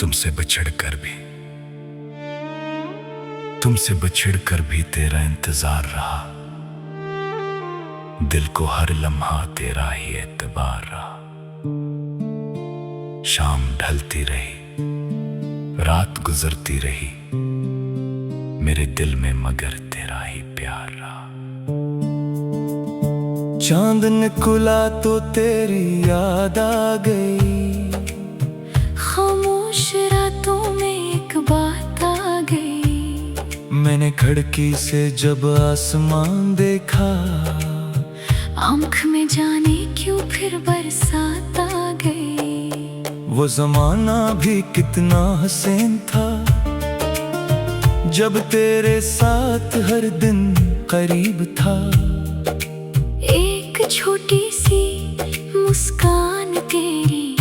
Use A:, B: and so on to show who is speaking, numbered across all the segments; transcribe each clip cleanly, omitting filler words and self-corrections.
A: तुमसे बिछड़ कर भी तेरा इंतजार रहा। दिल को हर लम्हा तेरा ही एतबार रहा। शाम ढलती रही, रात गुजरती रही, मेरे दिल में मगर तेरा ही प्यार रहा। चांद निकला तो तेरी याद आ गई,
B: खामोश रातों में एक बात आ गई।
A: मैंने खिड़की से जब आसमान देखा,
B: आँख में जाने क्यों फिर बरसात आ गई।
A: वो जमाना भी कितना हसीन था, जब तेरे साथ हर दिन करीब था।
B: एक छोटी सी मुस्कान तेरी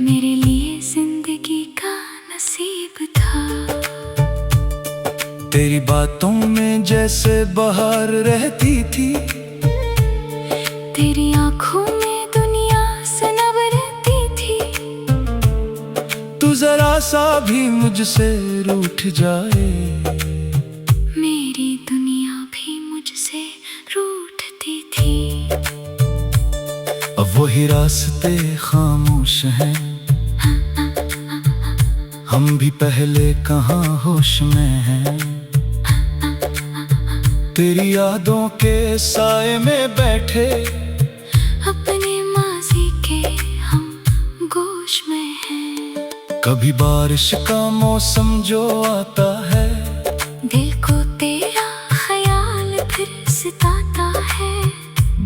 B: मेरे लिए जिंदगी का नसीब था।
A: तेरी बातों में जैसे बहार रहती थी,
B: तेरी आंखों में दुनिया सनब रहती थी।
A: तू जरा सा भी मुझसे रूठ जाए,
B: मेरी दुनिया भी मुझसे रूठती थी।
A: अब वही रास्ते खामोश हैं, हम भी पहले कहाँ होश में हैं। तेरी यादों के साए में बैठे,
B: अपने माजी के हम गोश में हैं।
A: कभी बारिश का मौसम जो आता है,
B: दिल को तेरा ख्याल फिर सताता है।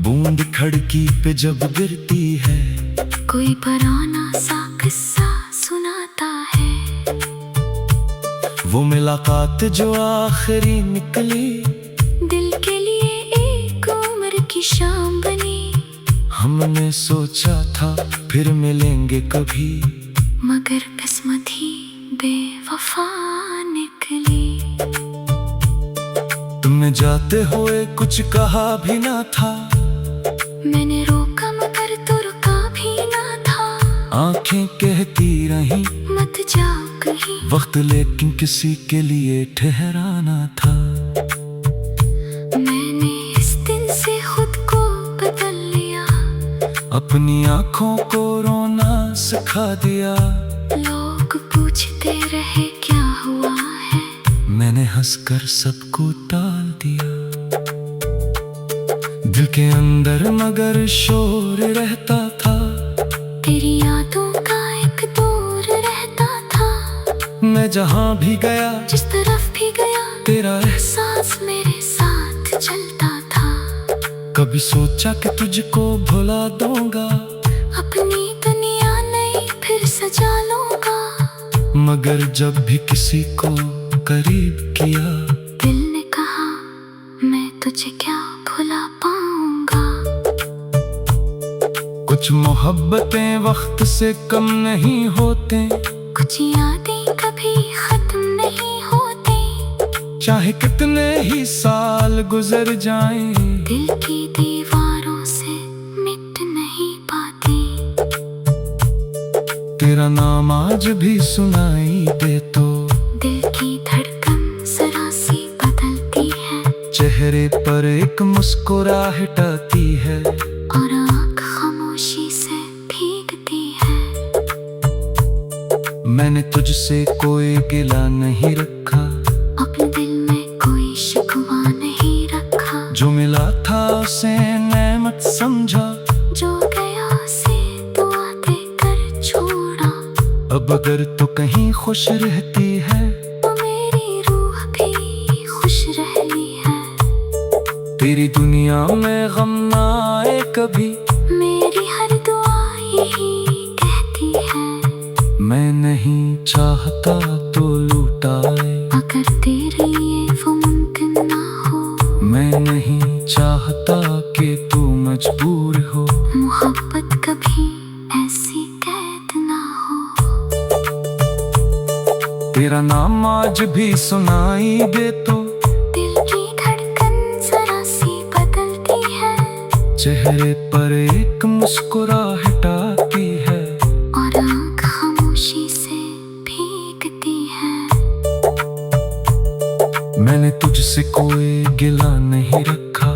A: बूंद खिड़की पे जब गिरती है,
B: कोई पुराना सा किस्सा सुनाता है।
A: वो मुलाकात जो आखिरी निकली,
B: दिल के लिए एक उम्र की शाम बनी।
A: हमने सोचा था फिर मिलेंगे कभी,
B: मगर किस्मत ही बेवफा निकली।
A: तुमने जाते हुए कुछ कहा भी ना था,
B: मैंने रोका मगर तो रुका भी ना था।
A: आंखें कहती रहीं
B: मत जाओ कहीं,
A: वक्त लेकिन किसी के लिए ठहराना था।
B: मैंने इस दिन से खुद को बदल लिया,
A: अपनी आंखों को रोना सिखा दिया।
B: लोग पूछते रहे क्या हुआ है,
A: मैंने हंसकर सबको टाल दिया। दिल के अंदर मगर शोर रहता था,
B: तेरी यादों का एक दौर रहता था।
A: मैं जहाँ भी गया,
B: जिस तरफ भी गया,
A: तेरा
B: एहसास मेरे साथ चलता था।
A: कभी सोचा कि तुझको भुला दूंगा,
B: अपनी दुनिया नई फिर सजा लूंगा।
A: मगर जब भी किसी को करीब किया,
B: दिल ने कहा मैं तुझे क्या भुला पाऊंगा।
A: कुछ मोहब्बतें वक्त से कम नहीं होते,
B: कुछ यादें कभी खत्म नहीं होती।
A: चाहे कितने ही साल गुजर जाएं,
B: दिल की दीवारों से मिट नहीं पाती।
A: तेरा नाम आज भी सुनाई दे तो,
B: दिल की धड़कन जरा सी बदलती है।
A: चेहरे पर एक मुस्कुराहट आती है,
B: और आँख खामोशी से भीगती है।
A: मैंने तुझसे कोई गिला नहीं रखा,
B: अपने दिल में कोई शिकवा नहीं रखा।
A: जो मिला था उसे नेमत समझा,
B: जो गया उसे दुआ देकर छोड़ा।
A: अब अगर तो कहीं खुश रहती है,
B: तो मेरी रूह भी खुश रहनी है।
A: तेरी दुनिया में गम ना आए कभी,
B: मेरी हर दुआ यही कहती है।
A: मैं नहीं चाहता तो लुटाए,
B: अगर तेरे लिए वो मुमकिन ना हो।
A: मैं नहीं चाहता कि तू मजबूर हो।
B: मोहब्बत कभी ऐसी कैद ना हो।
A: तेरा नाम आज भी सुनाई दे तो,
B: दिल की धड़कन जरा सी बदलती है।
A: चेहरे पर एक मुस्कुराहट आती है,
B: और आँख खामोशी से
A: कोई गिला नहीं रखा,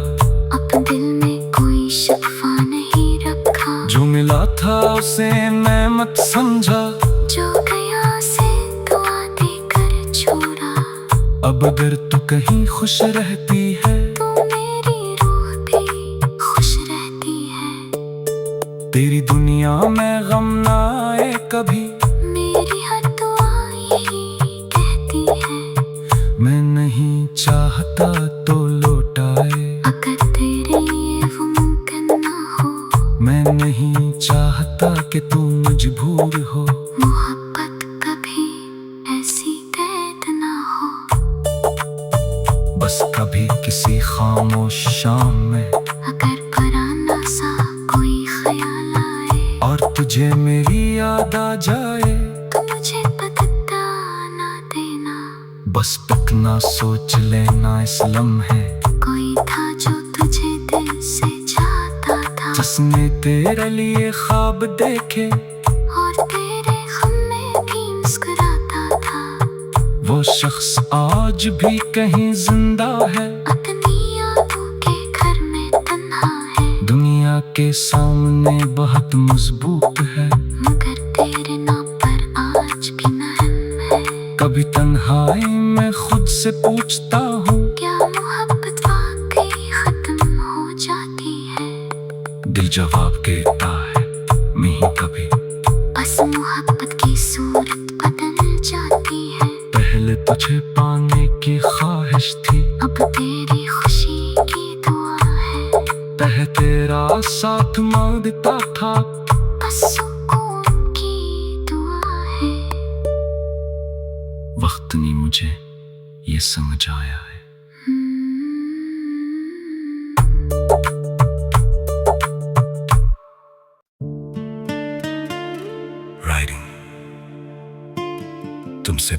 B: अब दिल में कोई शिकवा नहीं रखा।
A: जो मिला था उसे मैं मत समझा,
B: जो गया से दुआ देकर छोड़ा।
A: अब अगर तू कहीं खुश रहती है
B: तो मेरी रूह भी खुश रहती है।
A: तेरी दुनिया में गम ना आए कभी,
B: मेरी हर दुआ यही कहती है।
A: मैं नहीं चाहता तो लौट आए,
B: अगर तेरे लिए वो मुमकिन ना हो।
A: मैं नहीं चाहता कि तू मजबूर हो।
B: मोहब्बत कभी ऐसी कैद ना हो।
A: बस कभी किसी खामोश शाम में
B: अगर पुराना सा कोई ख्याल आए
A: और तुझे मेरी याद आ जाए,
B: तो मुझे बता ना देना।
A: बस तक ना सोच लेना इस लम्हे,
B: कोई था जो तुझे दिल से चाहता था।
A: जिसने तेरे लिए ख्वाब देखे
B: और तेरे गम में भी मुस्कुराता था।
A: वो शख्स आज भी कहीं जिंदा है,
B: अपनी यादों के घर में तन्हा है।
A: दुनिया के सामने बहुत मजबूत है,
B: मगर तेरे नाम पर आज भी महम है।
A: कभी तन्हाई में खुद से पूछता हूँ,
B: क्या मोहब्बत वाकई खत्म हो जाती है?
A: दिल जवाब देता है नहीं कभी।
B: बस मोहब्बत की सूरत बदल जाती है।
A: पहले तुझे पाने की ख्वाहिश थी,
B: अब तेरी खुशी की दुआ है।
A: तह तेरा साथ मांगता था,
B: बस सुकून की दुआ है।
A: वक्त ने मुझे ये समझ आया है। राइटिंग तुमसे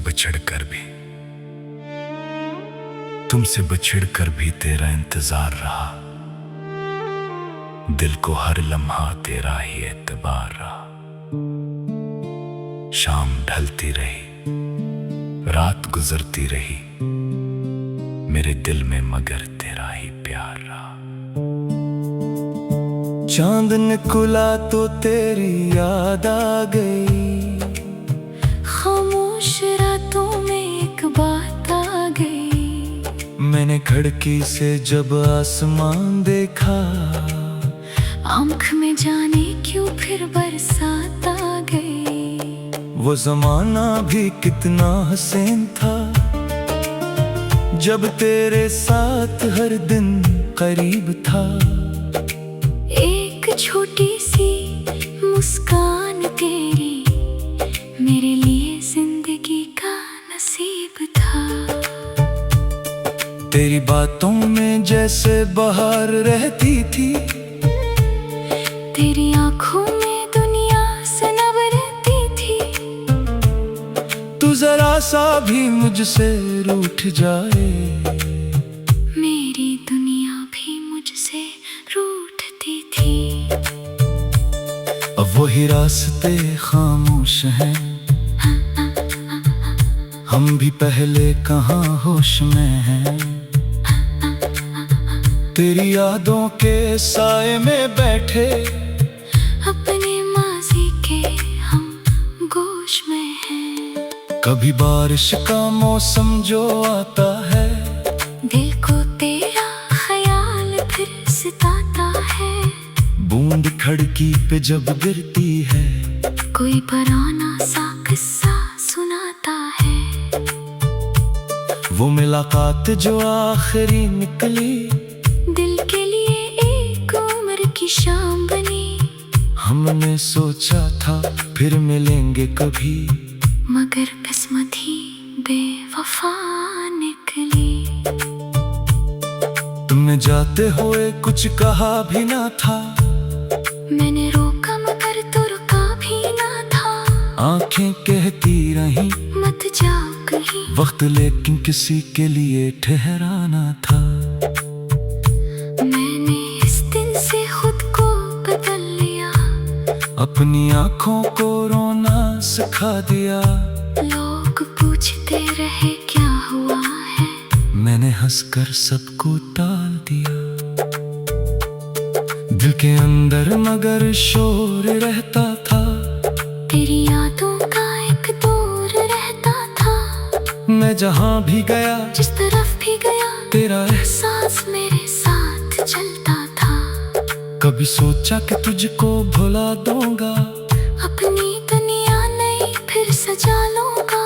A: बछड़ कर भी तेरा इंतजार रहा, दिल को हर लम्हा तेरा ही एतबार रहा। शाम ढलती रही, रात गुजरती रही, मेरे दिल में मगर तेरा ही प्यार रहा। चांद निकला तो तेरी याद आ गई,
B: खामोश रातों में एक बात आ गई।
A: मैंने खिड़की से जब आसमान देखा,
B: आँख में जाने क्यों फिर बरसात आ गई।
A: वो जमाना भी कितना हसीन था, जब तेरे साथ हर दिन करीब था।
B: एक छोटी सी मुस्कान तेरी मेरे लिए जिंदगी का नसीब था।
A: तेरी बातों में जैसे बहार रहती थी,
B: तेरी आंखों में दुनिया सनब रहती थी।
A: तू जरा सा भी मुझसे रूठ जाए,
B: मेरी दुनिया भी मुझसे रूठती थी।
A: अब वही रास्ते खामोश हैं, हम भी पहले कहाँ होश में हैं। तेरी यादों के साए में बैठे,
B: अपने माजी के हम गोश में हैं।
A: कभी बारिश का मौसम जो आता है,
B: दिल को तेरा ख्याल फिर सताता है।
A: बूंद खिड़की पे जब गिरती है,
B: कोई पुराना सा किस्सा सुनाता है।
A: वो मुलाकात जो आखिरी निकली,
B: दिल के लिए एक उम्र की शाम बनी।
A: हमने सोचा था फिर मिलेंगे कभी,
B: मगर किस्मत ही बेवफा निकली।
A: तुमने जाते हुए कुछ कहा भी ना था,
B: मैंने रोका मगर तो रुका भी ना था।
A: आंखें कहती रहीं
B: मत जाओ कहीं,
A: वक्त लेकिन किसी के लिए ठहराना था।
B: मैंने इस दिन से खुद को बदल लिया,
A: अपनी आंखों को रोना सिखा दिया।
B: लोग पूछते रहे क्या हुआ है,
A: मैं मैंने हंसकर सबको टाल दिया, दिल के अंदर मगर शोर रहता था।
B: तेरी यादों का एक दौर रहता था।
A: मैं जहाँ भी गया,
B: जिस तरफ भी गया,
A: तेरा
B: एहसास मेरे साथ चलता था।
A: कभी सोचा कि तुझको भुला दूंगा,
B: अपनी दुनिया नई फिर सजा लूंगा।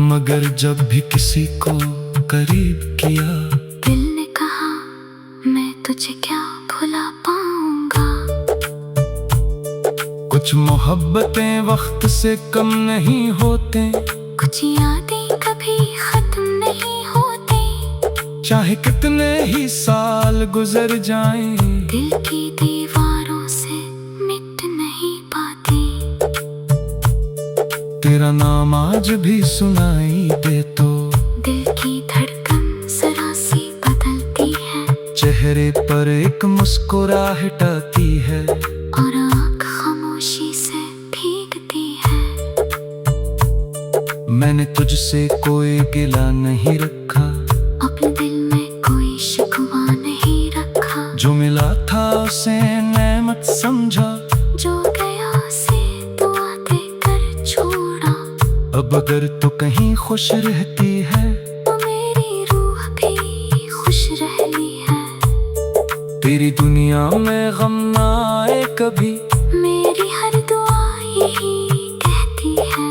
A: मगर जब भी किसी को करीब किया,
B: दिल ने कहा मैं तुझे क्या भुला पाऊंगा।
A: कुछ मोहब्बतें वक्त से कम नहीं होते,
B: कुछ यादें कभी खत्म नहीं होती।
A: चाहे कितने ही साल गुजर जाएं,
B: दिल की दीवारों से मिट नहीं पाती।
A: तेरा नाम आज भी सुनाई दे तो
B: दिल की धड़कन जरा सी बदलती है,
A: चेहरे पर एक मुस्कुराहट आती है,
B: और आँख खामोशी से भीगती है।
A: मैंने तुझसे कोई गिला नहीं रखा,
B: अपने दिल में कोई शिकवा नहीं रखा।
A: जो मिला था उसे नेमत समझा,
B: जो गया से दुआ देकर छोड़ा।
A: अब अगर तू कहीं खुश रहती है,
B: तो मेरी रूह भी खुश रहती है।
A: तेरी दुनिया में गम ना आए कभी,
B: मेरी हर दुआ यही कहती है।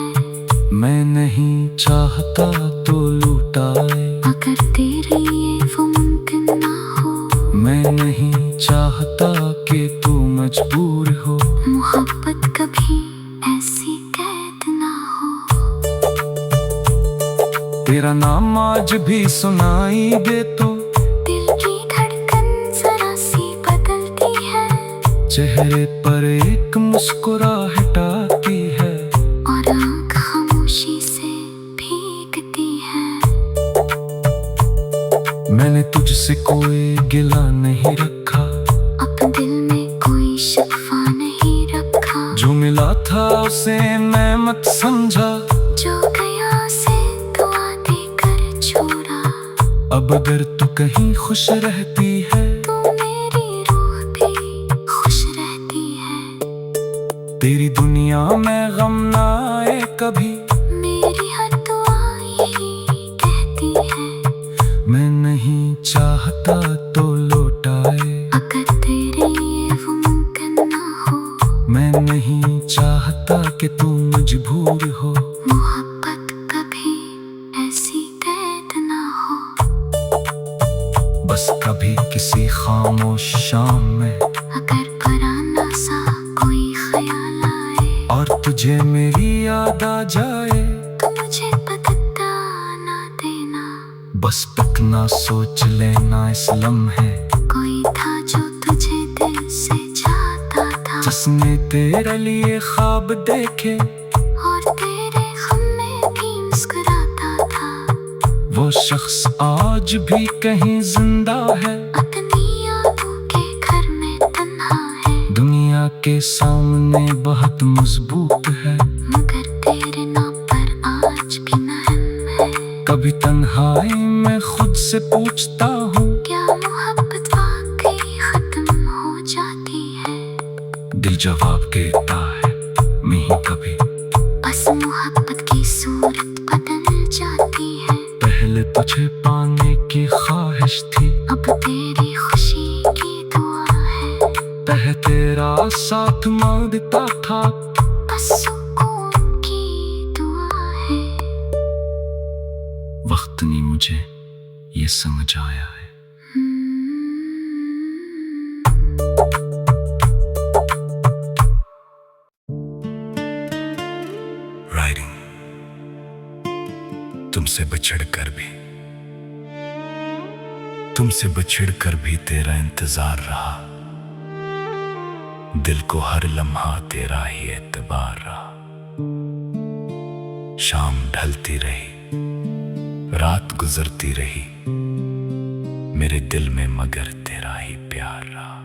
A: मैं नहीं चाहता तो लुटाए,
B: अगर तेरे लिए वो मुमकिन ना हो।
A: मैं नहीं चाहता कि तू मजबूर हो।
B: मोहब्बत कभी ऐसी कैद ना हो।
A: तेरा नाम आज भी सुनाई दे तो
B: दिल की धड़कन जरा सी बदलती है,
A: चेहरे पर एक मुस्कुराहट आती है,
B: और आँख खामोशी से भीगती है।
A: मैंने तुझसे कोई गिला नहीं रखा,
B: अपने दिल में कोई शिकवा नहीं रखा।
A: जो मिला था उसे मैं मत समझा,
B: जो गया से दुआ देकर छोड़ा।
A: अब अगर तू कहीं खुश रहती है,
B: तो मेरी रूह भी खुश रहती है।
A: तेरी दुनिया में गम ना आए कभी,
B: मेरी हर दुआ यही कहती है।
A: मैं नहीं चाहता तो लौटाए,
B: अगर तेरे लिए वो मुमकिन ना हो।
A: मैं नहीं चाहता कि तू मजबूर हो।
B: मोहब्बत कभी ऐसी कैद ना हो।
A: बस कभी किसी खामोश शाम में,
B: अगर पुराना सा कोई ख्याल आए,
A: और तुझे मेरी याद आ जाए,
B: तो मुझे बता ना देना।
A: बस तक ना सोच लेना इस लम्हे,
B: कोई था जो तुझे दिल से चाहता था,
A: जिसने तेरे लिए ख्वाब देखे,
B: और तेरे गम में भी मुस्कुराता था।
A: वो शख्स आज भी कहीं जिंदा है,
B: अपनी यादों के घर में तन्हा है।
A: दुनिया के सामने बहुत मजबूत है,
B: मगर तेरे नाम पर आज भी महम है।
A: कभी तन्हाई में खुद से पूछता हूँ,
B: क्या मोहब्बत वाकई खत्म हो जाती है?
A: दिल जवाब देता है नहीं कभी।
B: बस मोहब्बत की सूरत बदल जाती है।
A: पहले तुझे पाने की ख्वाहिश थी,
B: अब तेरी खुशी की दुआ है।
A: तह तेरा साथ मांगता था,
B: बस सुकून की दुआ है।
A: वक्त ने मुझे ये समझ आया है। राइटिंग। तुमसे बिछड़ कर भी तेरा इंतजार रहा, दिल को हर लम्हा तेरा ही एतबार रहा। शाम ढलती रही, रात गुजरती रही, मेरे दिल में मगर तेरा ही प्यार रहा।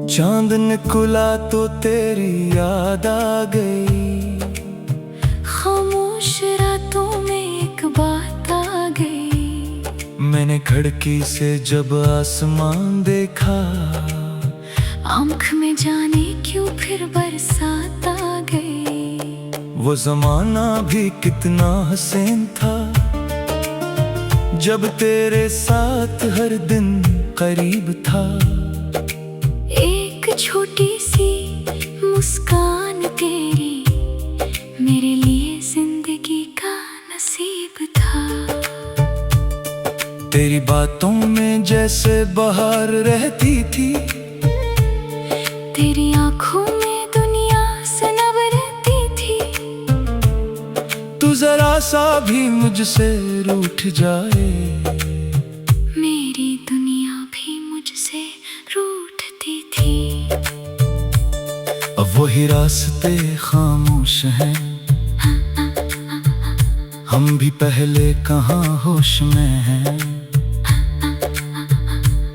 A: चांद निकला तो तेरी याद आ गई,
B: खामोश रातों में एक बात आ गई।
A: मैंने खिड़की से जब आसमान देखा,
B: आँख में जाने क्यों फिर बरसात आ गई।
A: वो जमाना भी कितना हसीन था, जब तेरे साथ हर दिन करीब था।
B: एक छोटी सी मुस्कान तेरी मेरे लिए जिंदगी का नसीब था।
A: तेरी बातों में जैसे बहार रहती थी,
B: तेरी आंखों में दुनिया सनब रहती थी।
A: तू जरा सा भी मुझसे रूठ जाए,
B: मेरी दुनिया भी मुझसे रूठती थी।
A: अब वही रास्ते खामोश हैं, हम भी पहले कहाँ होश में हैं।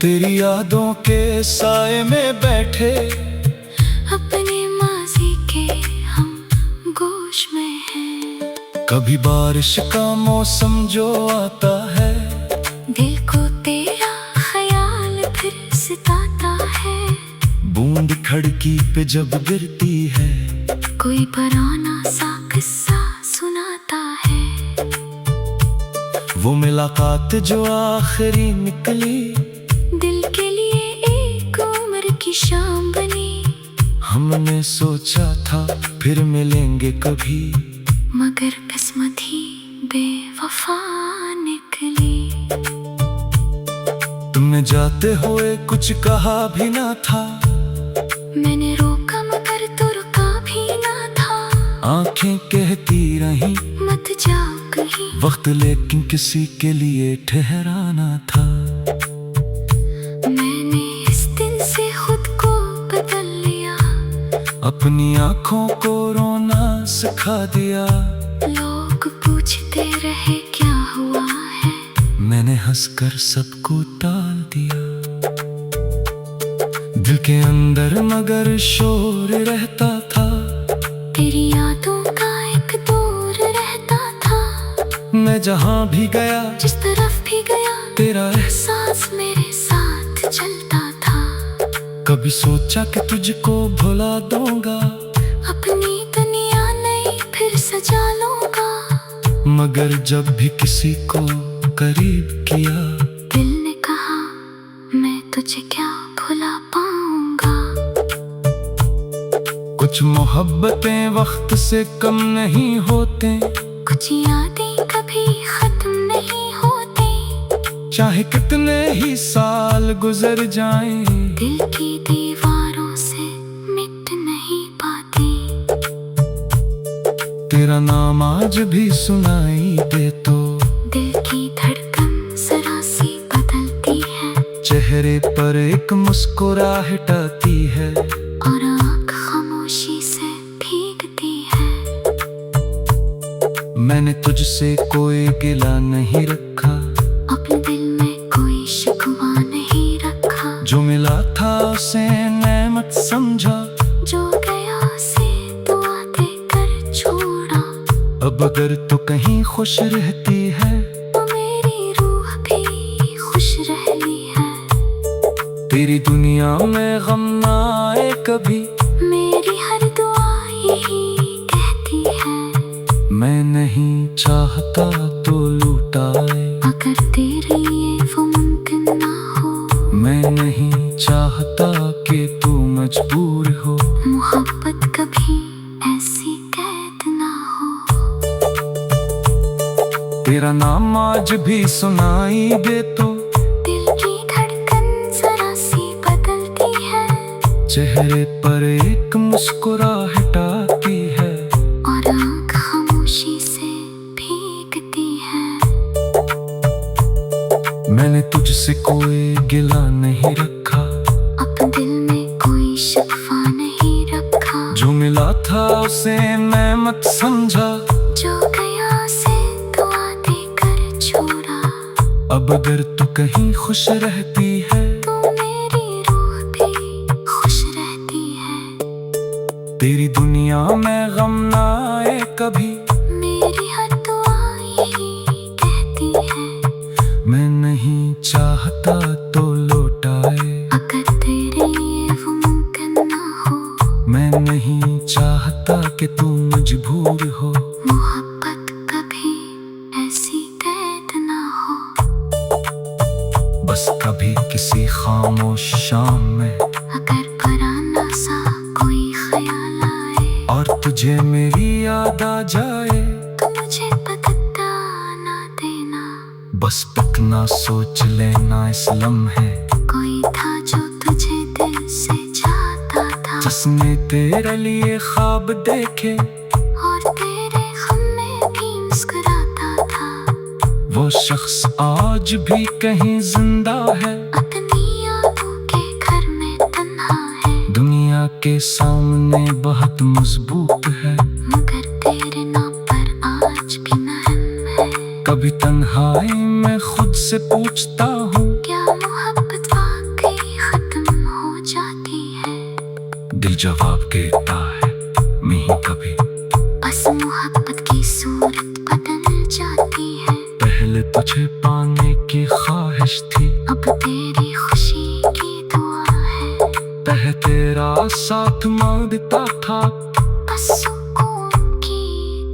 A: तेरी यादों के साए में बैठे,
B: अपने माजी के हम गोश में हैं।
A: कभी बारिश का मौसम जो आता है,
B: दिल को तेरा ख्याल फिर सताता है।
A: बूंद खिड़की पे जब गिरती है,
B: कोई पुराना सा किस्सा सुनाता है।
A: वो मुलाकात जो आखिरी निकली,
B: दिल के लिए एक उम्र की शाम बनी।
A: हमने सोचा था फिर मिलेंगे कभी,
B: मगर किस्मत ही बेवफा निकली।
A: तुमने जाते हुए कुछ कहा भी ना था,
B: मैंने रोका मगर तू रुका भी ना था।
A: आंखें कहती रहीं
B: मत जाओ कहीं,
A: वक्त लेकिन किसी के लिए ठहराना था।
B: मैंने इस दिन से खुद को बदल लिया,
A: अपनी आंखों को रोना सिखा दिया।
B: लोग पूछते रहे क्या हुआ है,
A: मैंने हंसकर सबको टाल दिया। दिल के अंदर मगर शोर रहता था,
B: तेरी यादों का एक दौर रहता था।
A: मैं जहाँ भी गया,
B: जिस तरफ भी गया,
A: तेरा
B: सांस मेरे साथ चलता था।
A: कभी सोचा कि तुझको भुला दूंगा,
B: अपनी दुनिया नई फिर सजा लूंगा।
A: मगर जब भी किसी को करीब किया,
B: दिल ने कहा मैं तुझे क्या भुला पाऊंगा।
A: कुछ मोहब्बतें वक्त से कम नहीं होते,
B: कुछ यादें कभी खत्म नहीं होती।
A: चाहे कितने ही साल गुजर जाएं,
B: दिल की दीवारों से मिट नहीं पाती।
A: तेरा नाम आज भी सुनाई दे तो,
B: दिल की धड़कन जरा सी बदलती है।
A: चेहरे पर एक मुस्कुराहट आती है,
B: और आँख खामोशी से भीगती है।
A: मैंने तुझसे कोई गिला नहीं रखा,
B: अपने दिल में कोई शिकवा नहीं रखा।
A: जो मिला था उसे नेमत समझा,
B: जो गया से दुआ देकर छोड़ा।
A: अब अगर तू कहीं खुश रहती है,
B: तो मेरी रूह भी खुश रहती है।
A: तेरी दुनिया में गम ना आए कभी,
B: मेरी हर दुआ यही कहती है।
A: मैं नहीं चाहता तो लुटाए,
B: अगर तेरे लिए वो मुमकिन ना हो।
A: मैं नहीं चाहता कि तू मजबूर हो।
B: मोहब्बत कभी ऐसी कैद ना हो।
A: तेरा नाम आज भी सुनाई दे तो,
B: दिल की धड़कन जरा सी बदलती है।
A: चेहरे पर एक मुस्कुराहट आती है,
B: और आँख खामोशी से भीगती है।
A: मैंने तुझसे कोई गिला नहीं रखा,
B: अपने दिल में कोई शिकवा नहीं रखा।
A: जो मिला था उसे मैं मत समझा,
B: जो गया से दुआ देकर छोड़ा।
A: अब अगर तू कहीं खुश रहती है,
B: तो मेरी रूह भी खुश रहती है।
A: तेरी दुनिया में गम ना आए कभी,
B: मेरी हर दुआ यही कहती है।
A: मैं नहीं कि तू मजबूर हो।
B: मोहब्बत कभी ऐसी कैद ना हो।
A: बस कभी किसी खामोश शाम में
B: अगर पुराना सा कोई ख्याल आए
A: और तुझे मेरी याद आ जाए,
B: तो मुझे बता ना देना।
A: बस इतना सोच लेना इस लम्हे
B: कोई था जो तुझे दिल से चाहता था,
A: जिसने तेरे लिए ख्वाब देखे
B: और तेरे गम में भी मुस्कुराता था।
A: वो शख्स आज भी कहीं जिंदा है,
B: अपनी यादों के घर में तन्हा है।
A: दुनिया के सामने बहुत मजबूत है,
B: मगर तेरे नाम पर आज भी महम है।
A: कभी तन्हाई में खुद से पूछता हूँ,
B: क्या मोहब्बत वाकई खत्म हो जाती है?
A: दिल जवाब देता है नहीं कभी।
B: बस मोहब्बत की सूरत बदल जाती है।
A: पहले तुझे पाने की ख्वाहिश थी,
B: अब तेरी खुशी की दुआ है।
A: पहले तेरा साथ मांगता था,
B: बस सुकून की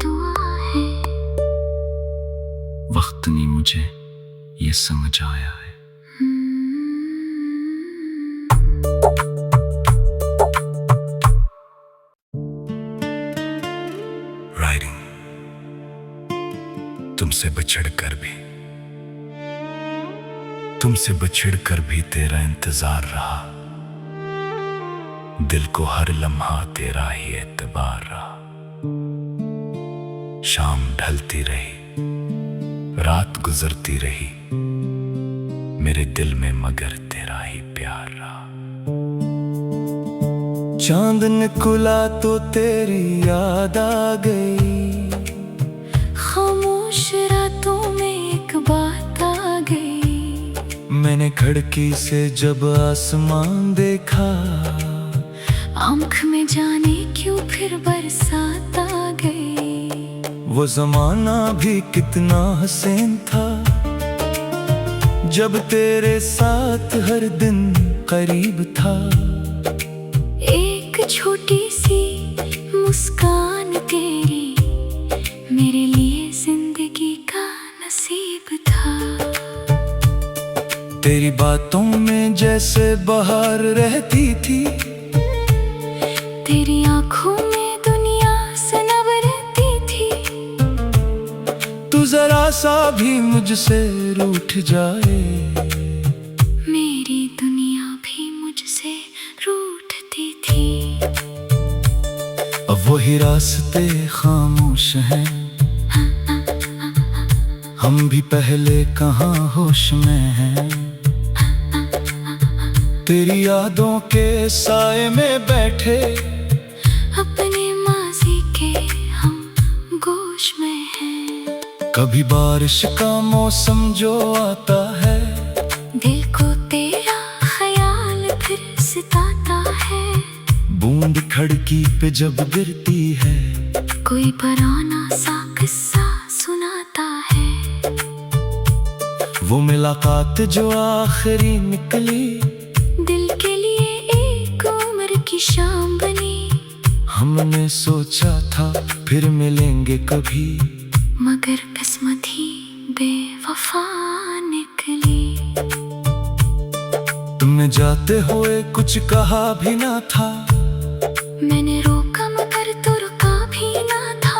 B: दुआ है।
A: वक्त ने मुझे ये समझ आया है। राइटिंग तुमसे बछड़ कर भी तेरा इंतजार रहा, दिल को हर लम्हा तेरा ही एतबार रहा। शाम ढलती रही, रात गुजरती रही, मेरे दिल में मगर तेरा ही प्यार रहा। चांद निकला तो तेरी याद आ गई,
B: खामोश रातों में एक बात आ गई।
A: मैंने खिड़की से जब आसमान देखा,
B: आंख में जाने क्यों फिर बरसात आ गई।
A: वो जमाना भी कितना हसीन था, जब तेरे साथ हर दिन करीब था।
B: एक छोटी सी मुस्कान तेरी मेरे लिए जिंदगी का नसीब था।
A: तेरी बातों में जैसे बहार रहती थी,
B: तेरी आंखों में दुनिया सनब रहती थी।
A: तू जरा सा भी मुझसे रूठ जाए,
B: मेरी दुनिया भी मुझसे रूठती थी।
A: अब वही रास्ते खामोश हैं, हम भी पहले कहाँ होश में हैं। तेरी यादों के साए में बैठे,
B: अपने माजी के हम गोश में हैं।
A: कभी बारिश का मौसम जो आता है,
B: दिल को तेरा ख्याल फिर सताता है।
A: बूंद खिड़की पे जब गिरती है,
B: कोई पुराना सा किस्सा सुनाता है।
A: वो मुलाकात जो आखिरी निकली,
B: दिल के लिए एक उम्र की शाम बनी।
A: हमने सोचा था फिर मिलेंगे कभी,
B: मगर किस्मत ही बेवफा निकली।
A: तुमने जाते हुए कुछ कहा भी ना था,
B: मैंने रोका मगर तू रुका भी ना था।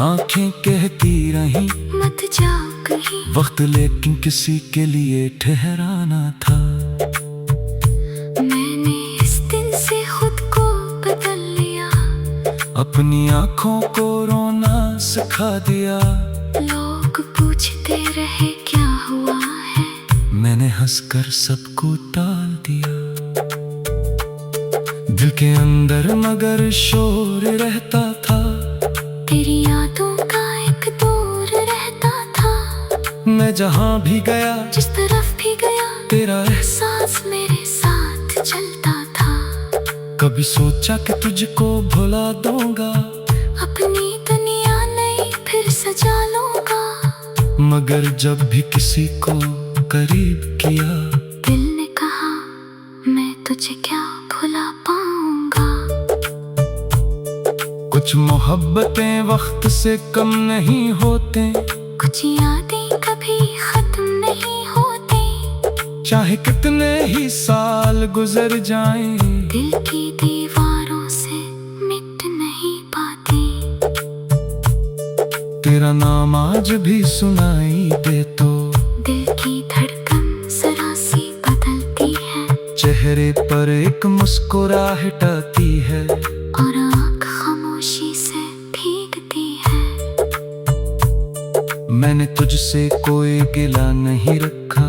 A: आंखें कहती रहीं
B: मत जाओ कहीं,
A: वक्त लेकिन किसी के लिए ठहराना था।
B: मैंने इस दिन से खुद को बदल लिया,
A: अपनी आंखों को रोना सिखा दिया।
B: लोग पूछते रहे क्या हुआ है,
A: मैंने हंसकर सबको टाल दिया। दिल के अंदर मगर शोर रहता था,
B: तेरी यादों का एक दौर रहता था।
A: मैं जहाँ भी गया,
B: जिस तरफ भी गया,
A: तेरा
B: एहसास मेरे साथ चलता था।
A: कभी सोचा कि तुझको भुला दूंगा,
B: अपनी दुनिया नई फिर सजा लूंगा।
A: मगर जब भी किसी को करीब किया,
B: दिल ने कहा मैं तुझे क्या भुला पाऊंगा।
A: कुछ कुछ मोहब्बतें वक्त से कम नहीं होते,
B: कुछ यादें कभी खत्म नहीं होती।
A: चाहे कितने ही साल गुजर जाएं,
B: दिल की दीवारों से मिट नहीं पाती।
A: तेरा नाम आज भी सुनाई दे तो
B: दिल की धड़कन जरा सी बदलती है,
A: चेहरे पर एक मुस्कुराहट आती है,
B: और आँख खामोशी से भीगती है।
A: मैंने तुझसे कोई गिला नहीं रखा,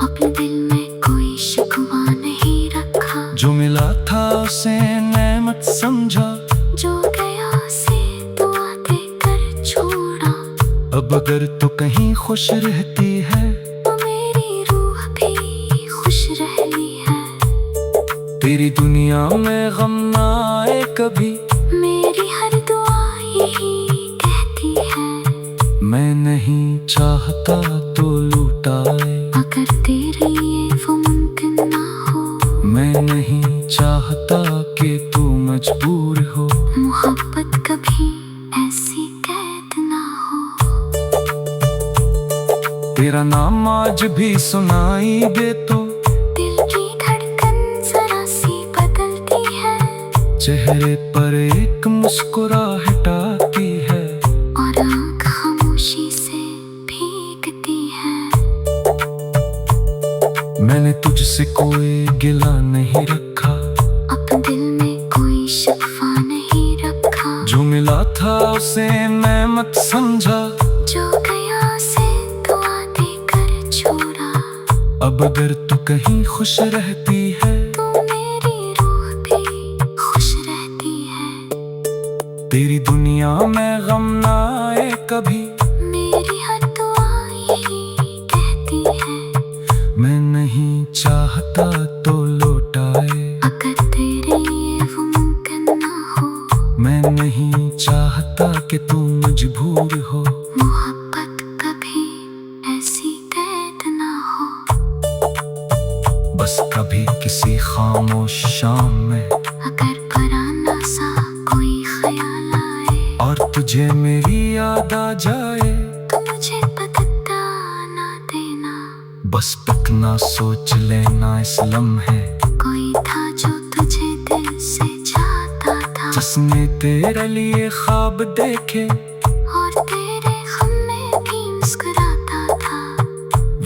B: अपने दिल में कोई शिकवा नहीं रखा।
A: जो मिला था उसे नेमत समझा,
B: जो गया से दुआ देकर छोड़ा।
A: अब अगर तू कहीं खुश रहती है,
B: तो मेरी रूह भी खुश रहती है।
A: तेरी दुनिया में गम ना आए कभी,
B: मेरी हर दुआ यही कहती है।
A: मैं नहीं चाहता तो लुटाए,
B: अगर तेरे लिए वो मुमकिन ना हो।
A: मैं नहीं चाहता कि तू मजबूर हो।
B: मोहब्बत कभी ऐसी कैद ना हो।
A: तेरा नाम आज भी सुनाई दे तो
B: दिल की धड़कन जरा सी बदलती है,
A: चेहरे पर एक मुस्कुराहट आती है,
B: और आँख खामोशी से भीगती है।
A: मैंने तुझसे कोई गिला नहीं रखा,
B: अपने दिल में कोई शिकवा नहीं रखा।
A: जो मिला था उसे मैं मत समझा,
B: जो गया से दुआ देकर छोड़ा।
A: अब अगर तू कहीं खुश रहती है,
B: तो मेरी रूह भी खुश रहती है।
A: तेरी दुनिया में गम ना आए कभी,
B: मेरी हर दुआ यही कहती है।
A: मैं नहीं चाहता तो लौटाए,
B: अगर तेरे लिए वो मुमकिन ना हो।
A: मैं नहीं चाहता कि तू मजबूर हो।
B: मोहब्बत कभी ऐसी कैद ना हो।
A: बस कभी किसी खामोश शाम में,
B: अगर पुराना सा कोई ख्याल आए,
A: और तुझे मेरी याद आ जाए,
B: तो मुझे बता ना देना।
A: बस तकना सोच लेना इस लम्हे,
B: कोई था जो तुझे दिल से चाहता था,
A: जिसने तेरे लिए ख्वाब देखे,
B: और तेरे गम में भी मुस्कुराता था।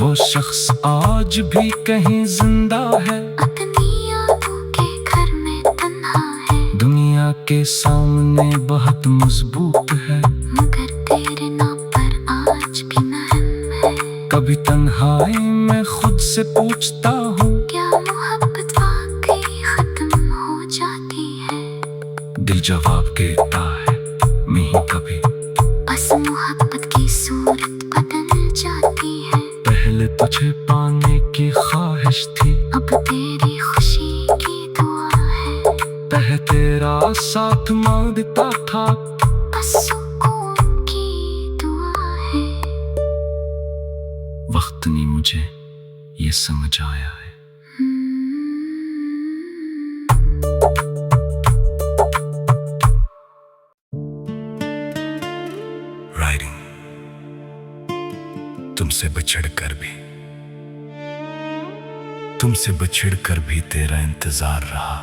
A: वो शख्स आज भी कहीं जिंदा है,
B: अपनी यादों के घर में तन्हा है।
A: दुनिया के सामने बहुत मजबूत है,
B: मगर तेरे नाम पर आज भी महम है।
A: कभी तन्हाई में खुद से पूछता हूँ,
B: क्या मोहब्बत वाकई खत्म हो जाती है?
A: दिल जवाब देता है नहीं कभी।
B: बस मोहब्बत की सूरत बदल जाती है।
A: पहले तुझे पाने की ख्वाहिश थी,
B: अब तेरी खुशी की दुआ है।
A: तह तेरा साथ मांगता था,
B: बस सुकून की दुआ है।
A: वक्त ने मुझे ये समझ आया है। राइटिंग तुमसे बछड़ कर भी तेरा इंतजार रहा,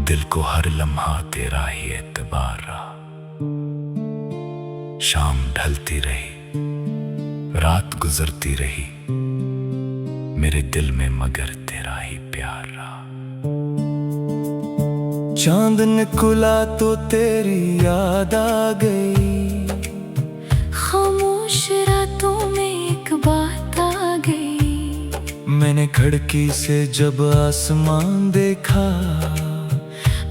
A: दिल को हर लम्हा तेरा ही एतबार रहा। शाम ढलती रही, रात गुजरती रही, मेरे दिल में मगर तेरा ही प्यार रहा। चांद निकला तो तेरी याद आ गई,
B: खामोश रातों में एक बात आ गई।
A: मैंने खिड़की से जब आसमान देखा,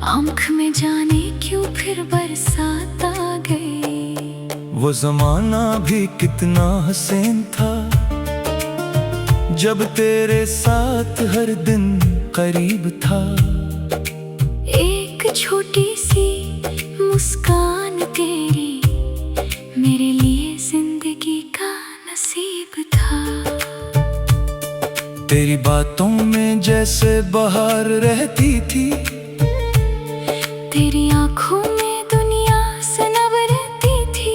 B: आँख में जाने क्यों फिर बरसात आ गई।
A: वो जमाना भी कितना हसीन था, जब तेरे साथ हर दिन करीब था।
B: एक छोटी सी मुस्कान तेरी मेरे लिए जिंदगी का नसीब था।
A: तेरी बातों में जैसे बहार रहती थी,
B: तेरी आंखों में दुनिया सनवरती थी।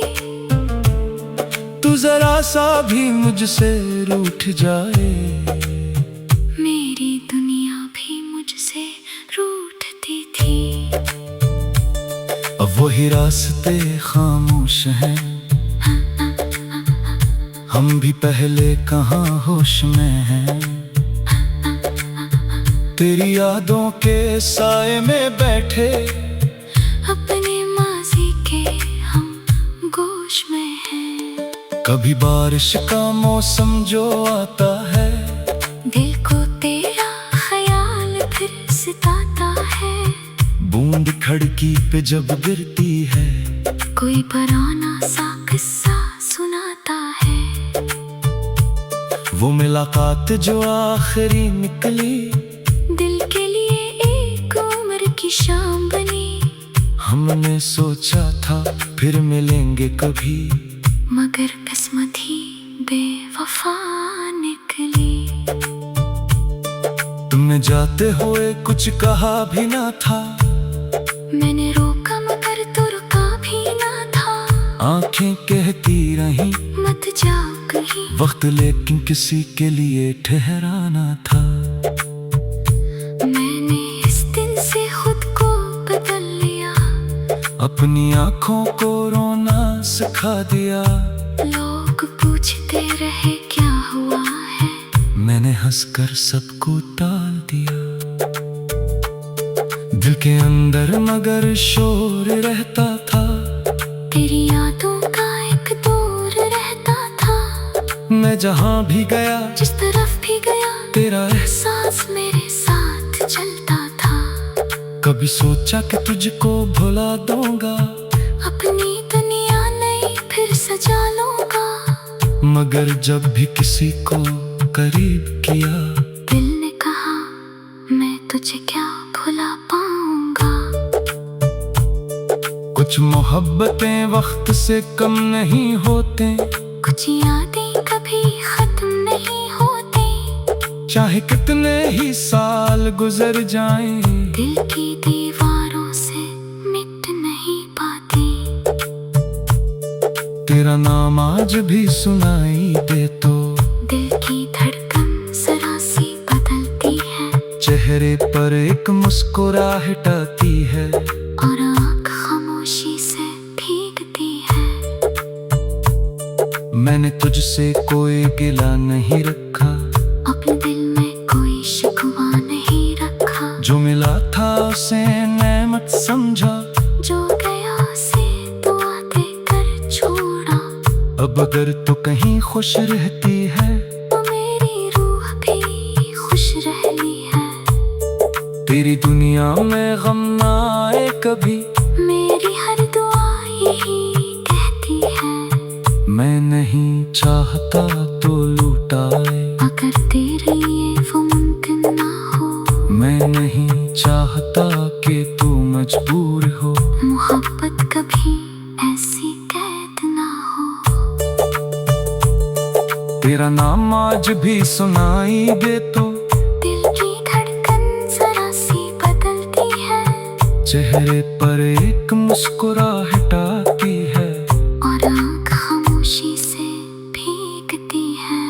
A: तू जरा सा भी मुझसे रूठ जाए,
B: मेरी दुनिया भी मुझसे रूठती थी।
A: अब वही रास्ते खामोश हैं, हम भी पहले कहाँ होश में हैं। तेरी यादों के साए में बैठे,
B: अपने माजी के हम गोश में हैं।
A: कभी बारिश का मौसम जो आता है,
B: दिल को तेरा ख्याल फिर सताता है।
A: बूंद खड़की पे जब गिरती है,
B: कोई पुराना सा किस्सा सुनाता है।
A: वो मुलाकात जो आखिरी निकली,
B: दिल के लिए एक उम्र की शाम बनी।
A: हमने सोचा था फिर मिलेंगे कभी,
B: मगर किस्मत ही बेवफा निकली।
A: तुमने जाते हुए कुछ कहा भी ना था,
B: मैंने रोका मगर तू रुका भी ना था।
A: आंखें कहती रहीं
B: मत जाओ कहीं,
A: वक्त लेकिन किसी के लिए ठहराना था।
B: मैंने इस दिन से खुद को बदल लिया,
A: अपनी आंखों को रोना सिखा दिया।
B: लोग पूछते रहे क्या हुआ है,
A: मैंने हंसकर सबको टाल दिया। दिल के अंदर मगर शोर रहता था,
B: तेरी यादों का एक दौर रहता था।
A: मैं जहाँ भी गया,
B: जिस तरफ भी गया,
A: तेरा
B: सांस मेरे साथ चलता था।
A: कभी सोचा कि तुझको भुला दूंगा,
B: अपनी दुनिया नई फिर सजा लूंगा।
A: मगर जब भी किसी को करीब किया,
B: दिल ने कहा मैं तुझे क्या भुला पाऊंगा।
A: कुछ मोहब्बतें वक्त से कम नहीं होते,
B: कुछ यादें कभी खत्म नहीं होती।
A: चाहे कितने ही साल गुजर जाएं,
B: दिल की दीवारों से मिट नहीं पाती।
A: तेरा नाम आज भी सुनाई दे तो,
B: दिल की धड़कन जरा सी बदलती है।
A: चेहरे पर एक मुस्कुराहट आती है,
B: और आँख खामोशी से भीगती है।
A: मैंने तुझसे कोई गिला नहीं रखा,
B: अपने दिल में कोई शिकवा नहीं रखा।
A: जो मिला था उसे नेमत समझा,
B: जो गया से दुआ देकर छोड़ा।
A: अब अगर तू कहीं खुश रहती है,
B: तो मेरी रूह भी खुश रहती है।
A: तेरी दुनिया में गम ना आए कभी,
B: मेरी हर दुआ यही कहती है।
A: मैं नहीं चाहता तो लुटाए,
B: अगर तेरे लिए वो मुमकिन ना हो।
A: मैं नहीं चाहता कि तू मजबूर हो।
B: मोहब्बत कभी ऐसी कैद ना हो।
A: तेरा नाम आज भी सुनाई दे तो,
B: दिल की धड़कन जरा सी बदलती है।
A: चेहरे पर एक मुस्कुराहट आती है,
B: और आँख खामोशी से भीगती है।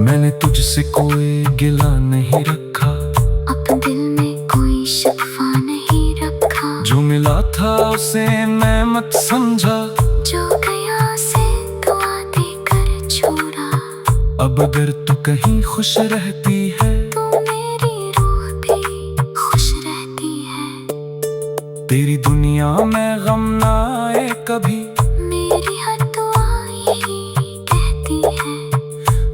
A: मैंने तुझसे कोई गिला नहीं रखा,
B: अपने दिल में कोई शिकवा नहीं रखा।
A: जो मिला था उसे मैं मत समझा,
B: जो गया से दुआ देकर छोड़ा।
A: अब अगर तू कहीं खुश रहती है,
B: तो मेरी रूह भी खुश रहती है।
A: तेरी दुनिया में गम ना आए कभी,
B: मेरी हर दुआ यही कहती है।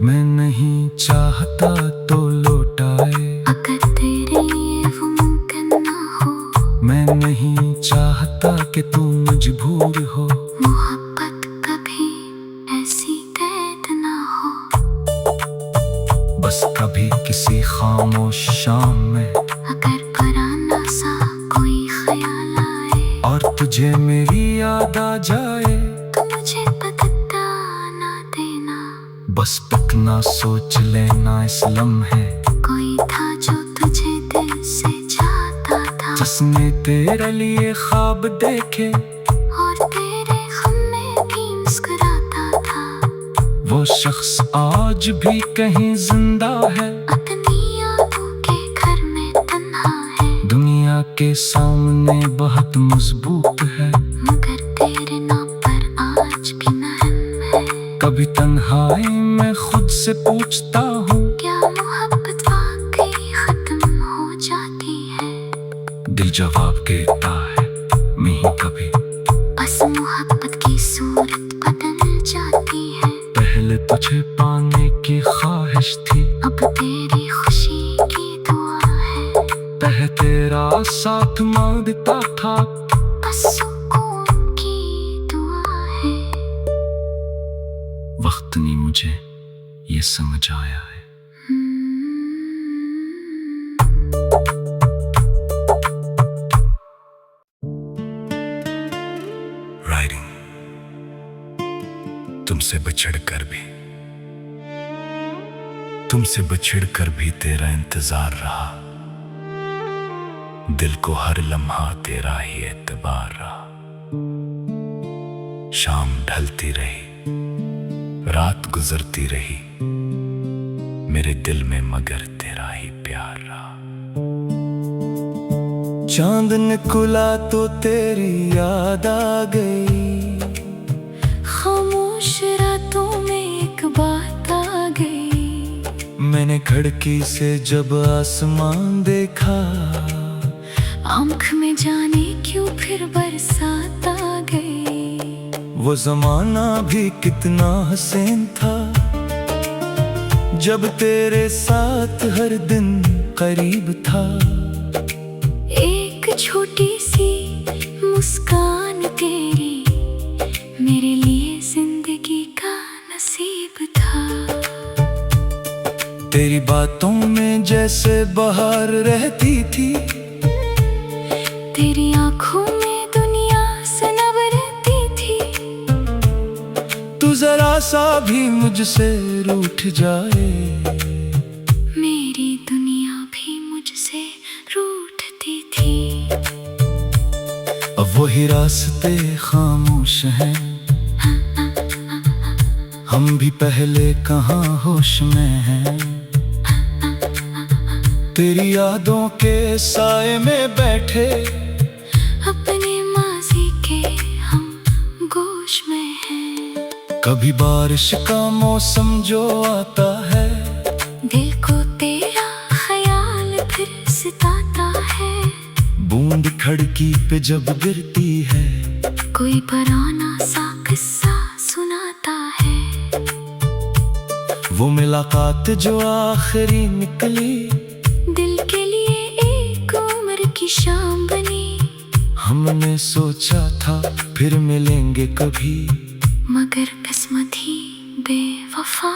A: मैं नहीं चाहता तो लौटाए,
B: अगर तेरे लिए वो मुमकिन ना हो।
A: मैं नहीं चाहता कि तू मजबूर हो।
B: मोहब्बत कभी ऐसी कैद ना हो।
A: बस कभी किसी खामोश शाम में,
B: अगर पुराना सा कोई ख्याल आए,
A: और तुझे मेरी याद आ जाए,
B: तो मुझे बता ना देना।
A: बस तकना सोच लेना इस लम्हे,
B: कोई था जो तुझे दिल से चाहता था।
A: उसने तेरे लिए ख्वाब देखे
B: और तेरे गम में भी मुस्कुराता था।
A: वो शख्स आज भी कहीं जिंदा है,
B: अपनी यादों के घर में तन्हा है।
A: दुनिया के सामने बहुत मजबूत है,
B: मगर तेरे नाम पर आज भी महम है।
A: कभी तन्हाई में खुद से पूछता हूँ,
B: क्या मोहब्बत वाकई खत्म हो जाती है?
A: दिल जवाब देता है नहीं कभी।
B: बस मोहब्बत की सूरत बदल जाती है।
A: पहले तुझे पाने की ख्वाहिश थी,
B: अब तेरी खुशी की दुआ है।
A: तह तेरा साथ मांगता था,
B: बस सुकून की दुआ है।
A: वक्त ने मुझे ये समझ आया है। राइटिंग तुमसे बछड़ कर भी तेरा इंतजार रहा, दिल को हर लम्हा तेरा ही एतबार रहा। शाम ढलती रही, रात गुजरती रही, मेरे दिल में मगर तेरा ही प्यार रहा। चांद निकला तो तेरी याद आ गई,
B: खामोश रातों में एक बात आ गई।
A: मैंने खिड़की से जब आसमान देखा,
B: आंख में जाने क्यों फिर बरसात आ गई।
A: वो जमाना भी कितना हसीन था, जब तेरे साथ हर दिन करीब था।
B: एक छोटी सी मुस्कान तेरी मेरे लिए जिंदगी का नसीब था।
A: तेरी बातों में जैसे बहार रहती थी,
B: तेरी आंखों में दुनिया सनब रहती थी।
A: तू जरा सा भी मुझसे रूठ जाए,
B: मेरी दुनिया भी मुझसे रूठती थी।
A: अब वही रास्ते खामोश हैं, हम भी पहले कहाँ होश में हैं। तेरी यादों के साए में बैठे,
B: अपने माजी के हम गोश में हैं।
A: कभी बारिश का मौसम जो आता है,
B: दिल को तेरा ख्याल फिर सताता है।
A: बूंद खिड़की पे जब गिरती है,
B: कोई पुराना सा किस्सा सुनाता है।
A: वो मुलाकात जो आखिरी निकली,
B: दिल के लिए एक उम्र की शाम बनी।
A: हमने सोचा था फिर मिलेंगे कभी,
B: मगर किस्मत ही बेवफा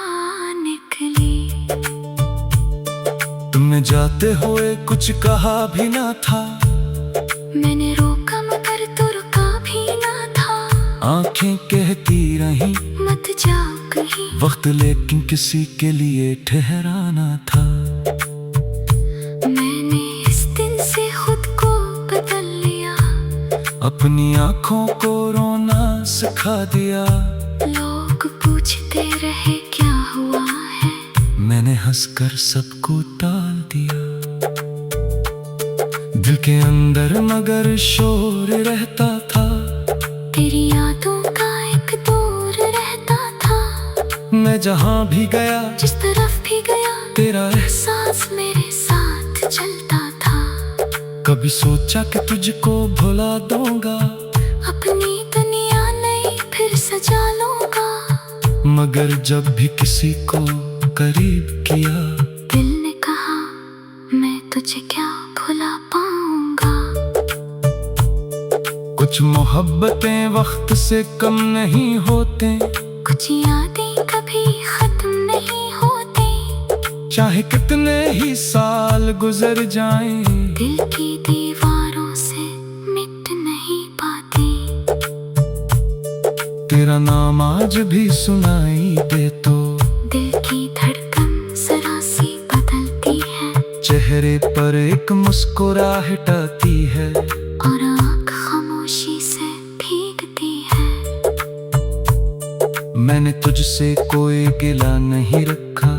B: निकली।
A: तुमने जाते हुए कुछ कहा भी ना था,
B: मैंने रोका मगर तो रुका भी ना था।
A: आंखें कहती रहीं
B: मत जाओ कहीं,
A: वक्त लेकिन किसी के लिए ठहराना था।
B: मैंने इस दिन से खुद को बदल लिया,
A: अपनी आंखों को रोना सिखा दिया।
B: लोग पूछते रहे क्या हुआ है,
A: मैंने हंसकर सबको टाल दिया। दिल के अंदर मगर शोर रहता था,
B: तेरी यादों का एक दौर रहता था।
A: मैं जहाँ भी गया,
B: जिस तरफ भी गया,
A: तेरा
B: सांस मेरे साथ चलता था।
A: कभी सोचा कि तुझको भुला दूंगा,
B: अपनी दुनिया नई फिर सजा लूंगा।
A: मगर जब भी किसी को करीब किया,
B: दिल ने कहा मैं तुझे क्या भुला पाऊंगा।
A: कुछ मोहब्बतें वक्त से कम नहीं होते,
B: कुछ यादें कभी खत्म नहीं होती।
A: चाहे कितने ही साल गुजर जाएं,
B: दिल की दीवारों से मिट नहीं पाती।
A: तेरा नाम आज भी सुनाई दे तो
B: दिल की धड़कन जरा सी बदलती है।
A: चेहरे चेहरे पर एक मुस्कुराहट आती है
B: और आँख खामोशी से भीगती है।
A: मैंने तुझसे कोई गिला नहीं रखा,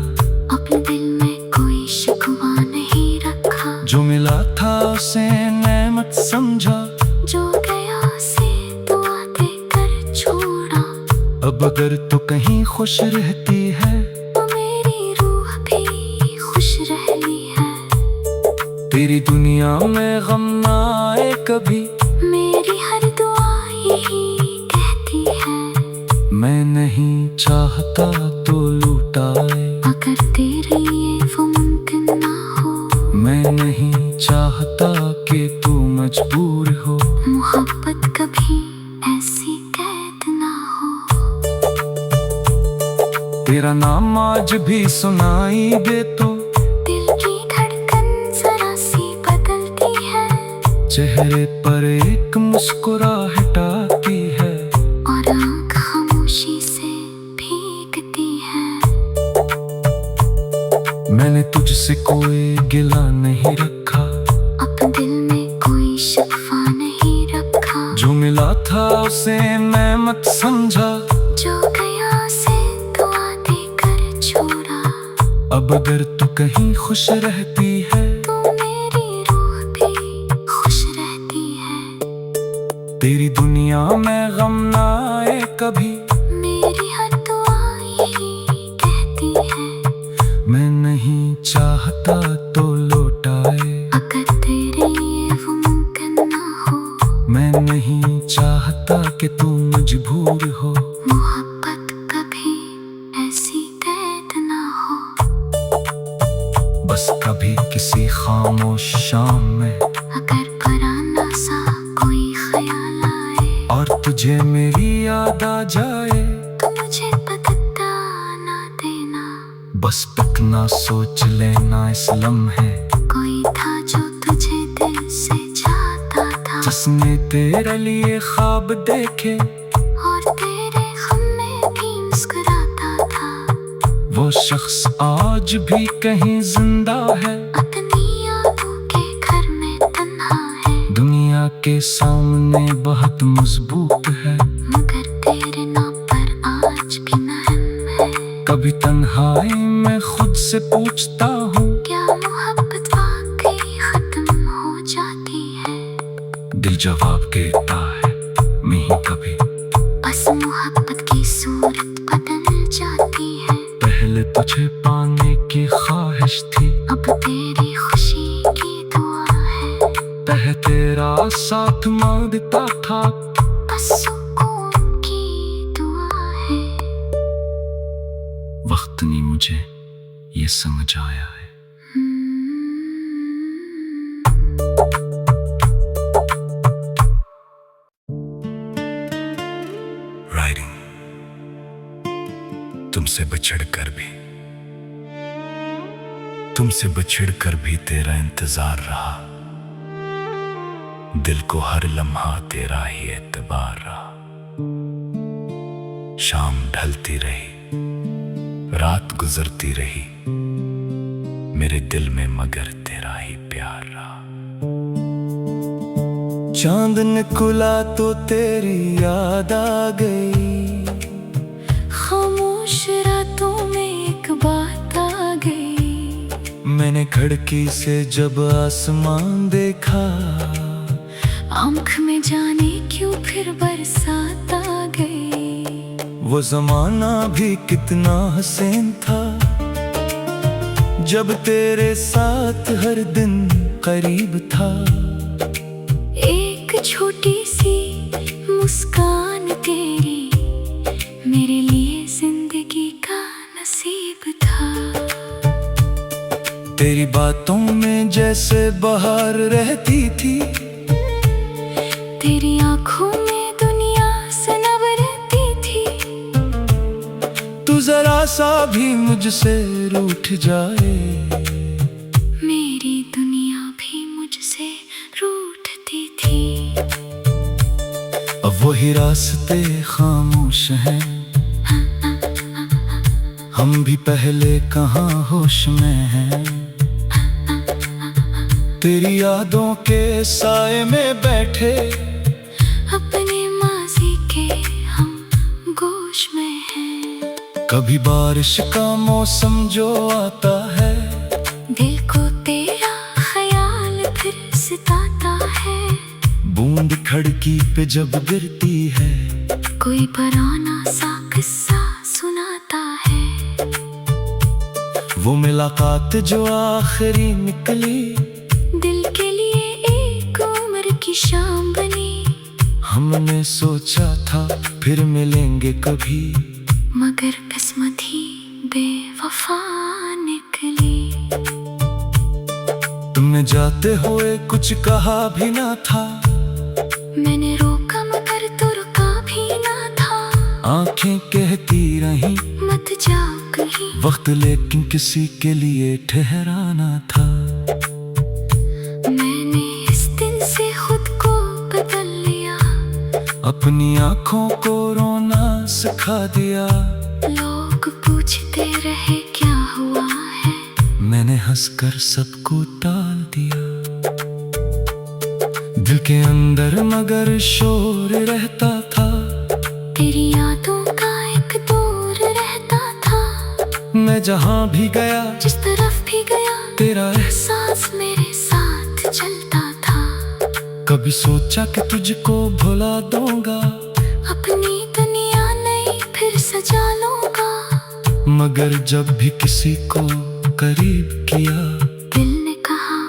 B: अपने दिल में कोई शिकवा नहीं रखा।
A: जो मिला था उसे नेमत समझा,
B: जो गया से दुआ देकर छोड़ा।
A: अब अगर तू कहीं खुश रहती है
B: तो मेरी रूह भी खुश रहती है।
A: तेरी दुनिया में गम ना आए कभी,
B: मेरी हर दुआ यही कहती है।
A: मैं नहीं चाहता तो लुटाए,
B: अगर तेरे लिए वो मुमकिन ना हो।
A: मैं नहीं चाहता कि तू मजबूर हो।
B: मोहब्बत कभी ऐसी कैद ना हो।
A: तेरा नाम आज भी सुनाई दे तो
B: दिल की धड़कन जरा सी बदलती है।
A: चेहरे पर एक मुस्कुराहट आती है
B: और आँख खामोशी से भीगती है।
A: मैंने तुझसे कोई गिला नहीं रखा,
B: अपने दिल में कोई शिकवा नहीं रखा।
A: जो मिला था उसे मैं मत समझा,
B: जो गया से दुआ देकर छोड़ा।
A: अब अगर तू कहीं खुश रहती है
B: तो मेरी रूह भी खुश रहती है।
A: तेरी दुनिया में गम ना आए कभी,
B: मेरी हर दुआ यही कहती है।
A: मैं नहीं चाहता तो लौटाए,
B: अगर तेरे लिए वो मुमकिन ना हो।
A: मैं नहीं चाहता कि तू मजबूर हो।
B: मोहब्बत कभी ऐसी कैद ना हो।
A: बस कभी किसी खामोश शाम में
B: अगर पुराना सा कोई ख्याल आए
A: और तुझे मेरी याद आ जाए,
B: तो मुझे बता ना देना।
A: बस तक ना सोच लेना इस लम्हे,
B: कोई था जो तुझे दिल से चाहता था।
A: जिसने तेरे लिए ख्वाब देखे
B: और तेरे गम में भी मुस्कुराता था।
A: वो शख्स आज भी कहीं जिंदा है,
B: अपनी यादों के घर में तन्हा है।
A: दुनिया के सामने बहुत मजबूत है,
B: मगर तेरे नाम पर आज भी महम है।
A: कभी तन्हाई में खुद से पूछता हूँ,
B: क्या मोहब्बत वाकई खत्म हो जाती है?
A: दिल जवाब देता है नहीं कभी।
B: बस मोहब्बत की सूरत बदल जाती है।
A: पहले तुझे पाने की ख्वाहिश थी,
B: अब तेरी खुशी की दुआ है।
A: तह तेरा साथ मांगता था,
B: बस सुकून की दुआ है।
A: वक्त ने मुझे ये समझ आया है। राइटिंग तुमसे बछड़ कर भी तेरा इंतजार रहा, दिल को हर लम्हा तेरा ही एतबार रहा। शाम ढलती रही, रात गुजरती रही, मेरे दिल में मगर तेरा ही प्यार रहा। चांद निकला तो तेरी याद आ गई,
B: खामोश रातों में एक बात आ गई।
A: मैंने खिड़की से जब आसमान देखा,
B: आँख में जाने क्यों फिर बरसात आ गई।
A: वो जमाना भी कितना हसीन था, जब तेरे साथ हर दिन करीब था।
B: एक छोटी सी मुस्कान तेरी मेरे लिए जिंदगी का नसीब था।
A: तेरी बातों में जैसे बहार रहती थी,
B: तेरी आंखों में दुनिया सनब रहती थी।
A: तू जरा सा भी मुझसे रूठ जाए,
B: मेरी दुनिया भी मुझसे रूठती थी।
A: अब वही रास्ते खामोश हैं, हम भी पहले कहाँ होश में हैं। तेरी यादों के साए में बैठे
B: अपने माजी के हम गोश में हैं।
A: कभी बारिश का मौसम जो आता है,
B: दिल को तेरा ख्याल फिर सताता है।
A: बूंद खड़की पे जब गिरती है,
B: कोई पुराना सा किस्सा सुनाता है।
A: वो मुलाकात जो आखिरी निकली,
B: दिल के लिए एक उम्र की शाम बनी।
A: हमने सोचा था फिर मिलेंगे कभी,
B: मगर किस्मत ही बेवफा निकली।
A: तुमने जाते हुए कुछ कहा भी ना था,
B: मैंने रोका मगर तू रुका भी ना था।
A: आंखें कहती रहीं
B: मत जाओ कहीं,
A: वक्त लेकिन किसी के लिए ठहराना था।
B: मैंने इस दिन से खुद को बदल लिया,
A: अपनी आंखों को रोना सिखा दिया।
B: लोग पूछते रहे क्या हुआ है,
A: मैंने हंसकर सबको टाल दिया। दिल के अंदर मगर शोर रहता था,
B: तेरी यादों का एक दौर रहता था।
A: मैं जहां भी गया,
B: जिस तरफ भी गया,
A: तेरा
B: एहसास मेरे साथ चलता था।
A: कभी सोचा कि तुझको भुला दूंगा,
B: अपनी दुनिया नई फिर सजा लूंगा।
A: मगर जब भी किसी को करीब किया,
B: दिल ने कहा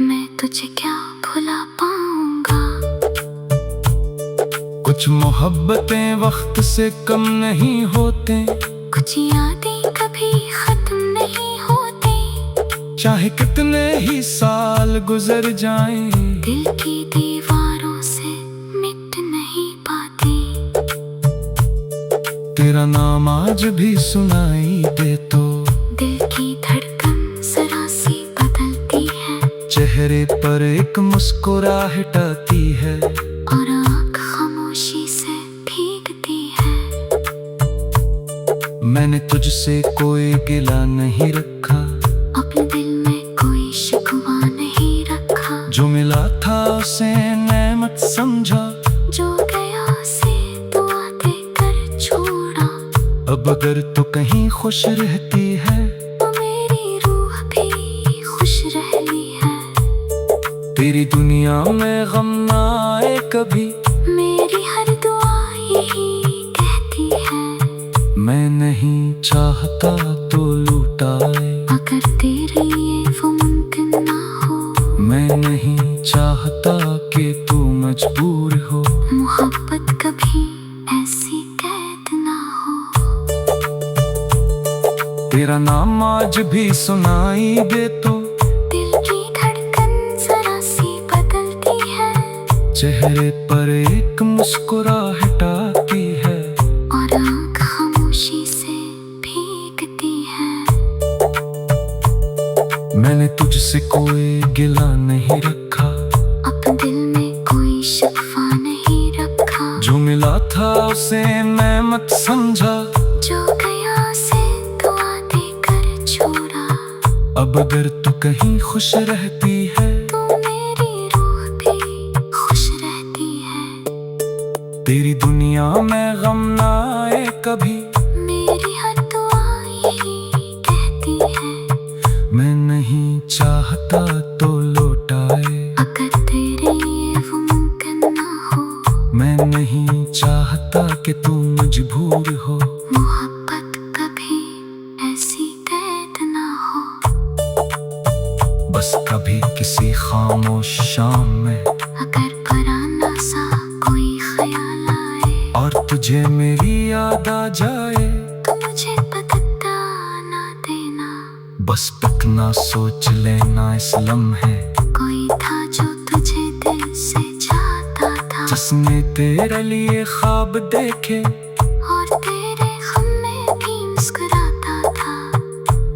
B: मैं तुझे क्या भुला पाऊंगा।
A: कुछ मोहब्बतें वक्त से कम नहीं होते,
B: कुछ यादें कभी खत्म नहीं होती।
A: चाहे कितने ही साल गुजर जाएं,
B: दिल की दीवारों से मिट नहीं पाती।
A: तेरा नाम आज भी सुनाई दे तो,
B: दिल की धड़कन जरा सी बदलती है।
A: चेहरे पर एक मुस्कुराहट आती है,
B: और आँख खामोशी से भीगती है।
A: मैंने तुझसे कोई गिला नहीं रखा,
B: अपने दिल में कोई शिकवा नहीं रखा।
A: जो मिला था उसे नेमत समझा,
B: जो गया से दुआ देकर छोड़ा।
A: अब अगर तू कहीं खुश रहती है,
B: तो मेरी रूह भी खुश रहती है।
A: तेरी दुनिया में गम ना आए कभी,
B: मेरी हर दुआ यही कहती है।
A: मैं नहीं चाहता तो लुटाए,
B: अगर तेरे लिए वो मुमकिन ना हो।
A: मैं नहीं चाहता कि तू मजबूर हो।
B: मोहब्बत कभी ऐसी कैद ना हो।
A: तेरा नाम आज भी सुनाई दे तो,
B: दिल की धड़कन जरा सी बदलती है।
A: चेहरे पर एक मुस्कुराहट आती है,
B: और आँख खामोशी से भीगती है।
A: मैंने तुझसे कोई गिला नहीं रखा,
B: अपने दिल में कोई शिकवा नहीं रखा।
A: जो मिला था उसे मैं मत समझा,
B: जो गया से दुआ देकर छोड़ा।
A: अब अगर तू कहीं खुश रहती है,
B: तो मेरी रूह भी खुश रहती है।
A: तेरी दुनिया में गम ना आए कभी,
B: मेरी हर दुआ यही कहती है।
A: मैं नहीं चाहता तो लौटाए,
B: अगर तेरे लिए वो मुमकिन ना हो।
A: मैं नहीं चाहता कि तू मजबूर हो।
B: मोहब्बत कभी ऐसी कैद ना हो।
A: बस कभी किसी खामोश शाम में,
B: अगर पुराना सा कोई ख्याल आए,
A: और तुझे मेरी याद आ जाए,
B: तो मुझे बता ना देना।
A: बस तक ना सोच लेना इस लम्हे,
B: कोई था जो तुझे दिल से चाहता था।
A: जिसने तेरे लिए ख्वाब देखे,
B: और तेरे गम में भी मुस्कुराता था।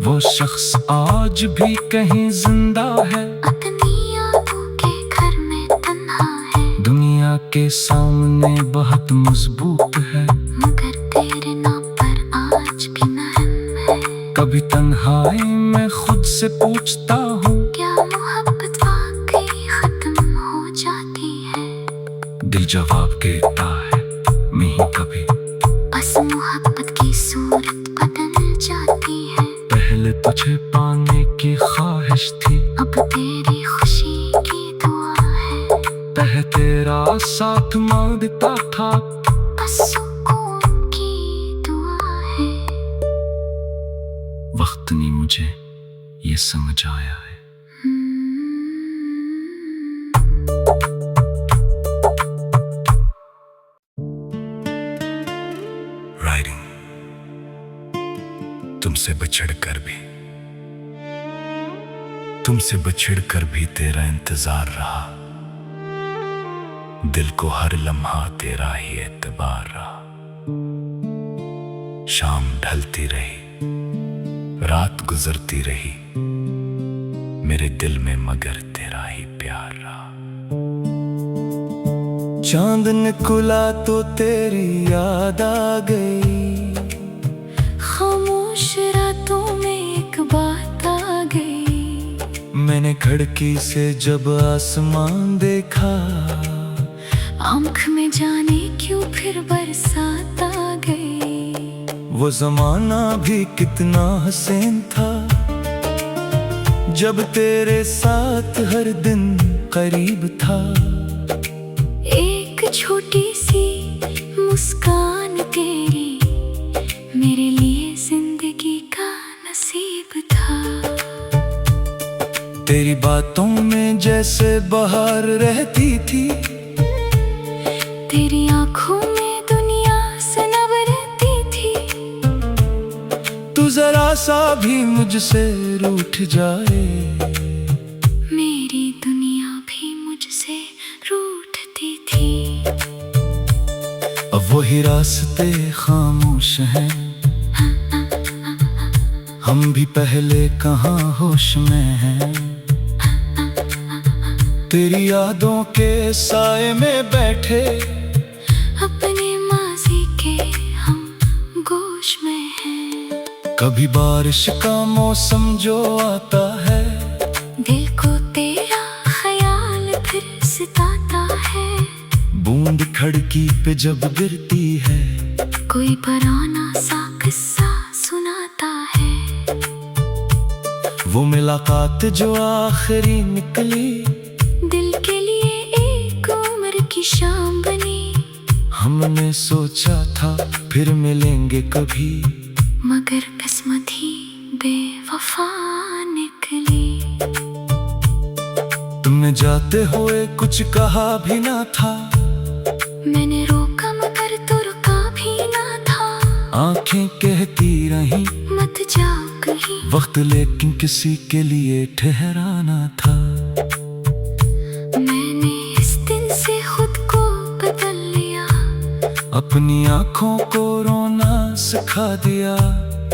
A: वो शख्स आज भी कहीं जिंदा है,
B: अपनी यादों के घर में तन्हा है।
A: दुनिया के सामने बहुत मजबूत है,
B: मगर तेरे नाम पर आज भी महम है।
A: कभी तन्हाई में खुद से पूछता हूँ,
B: क्या मोहब्बत
A: जवाब देता है नहीं कभी।
B: बस मोहब्बत की सूरत बदल जाती है।
A: पहले तुझे पाने की ख्वाहिश थी,
B: अब तेरी खुशी की दुआ है।
A: तह तेरा साथ मांगता था,
B: बस सुकून की दुआ है।
A: वक्त ने मुझे ये समझ आया है। राइटिंग तुमसे बछड़ कर भी तेरा इंतजार रहा। दिल को हर लम्हा तेरा ही एतबार रहा। शाम ढलती रही, रात गुजरती रही, मेरे दिल में मगर तेरा ही प्यार रहा। चांद निकला तो तेरी याद आ गई,
B: खामोश रातों में एक बात आ गई।
A: मैंने खिड़की से जब आसमान देखा,
B: आंख में जाने क्यों फिर बरसात आ गई।
A: वो जमाना भी कितना हसीन था, जब तेरे साथ हर दिन करीब था।
B: एक छोटी सी मुस्कान तेरी मेरे लिए जिंदगी का नसीब था।
A: तेरी बातों में जैसे बहार रहती थी,
B: तेरी आंखों में दुनिया सनब रहती थी।
A: तू जरा सा भी मुझसे रूठ जाए,
B: मेरी दुनिया भी मुझसे रूठती थी।
A: अब वही रास्ते खामोश हैं, हम भी पहले कहाँ होश में हैं। तेरी यादों के साए में बैठे,
B: अपने माजी के हम गोश में हैं।
A: कभी बारिश का मौसम जो आता है,
B: दिल को तेरा ख्याल फिर सताता है।
A: बूंद खिड़की पे जब गिरती है,
B: कोई पुराना सा किस्सा सुनाता है।
A: वो मुलाकात जो आखिरी निकली,
B: दिल के लिए एक उम्र की शाम बनी।
A: हमने सोचा था फिर मिलेंगे कभी,
B: मगर किस्मत ही बेवफा निकली।
A: तुमने जाते हुए कुछ कहा भी ना था,
B: मैंने रोका मगर तो रुका भी ना था।
A: आंखें कहती रहीं
B: मत जाओ कहीं,
A: वक्त लेकिन किसी के लिए ठहराना था।
B: मैंने इस दिन से खुद को बदल लिया,
A: अपनी आंखों को रोना सिखा दिया।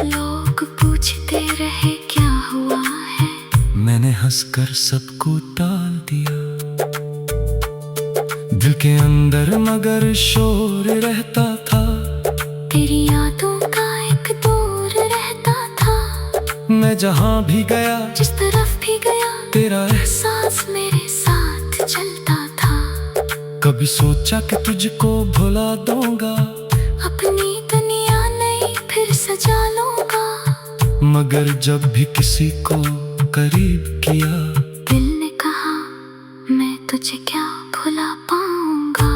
B: लोग पूछते रहे क्या हुआ है,
A: मैंने हंसकर सबको टाल दिया। दिल के अंदर मगर शोर रहता था,
B: तेरी यादों का एक दौर रहता था।
A: मैं जहाँ भी गया,
B: जिस तरफ भी गया,
A: तेरा
B: एहसास मेरे साथ चलता था।
A: कभी सोचा कि तुझको भुला दूंगा,
B: अपनी दुनिया नई फिर सजा लूंगा।
A: मगर जब भी किसी को करीब किया,
B: दिल ने कहा मैं तुझे क्या भुला पाऊंगा।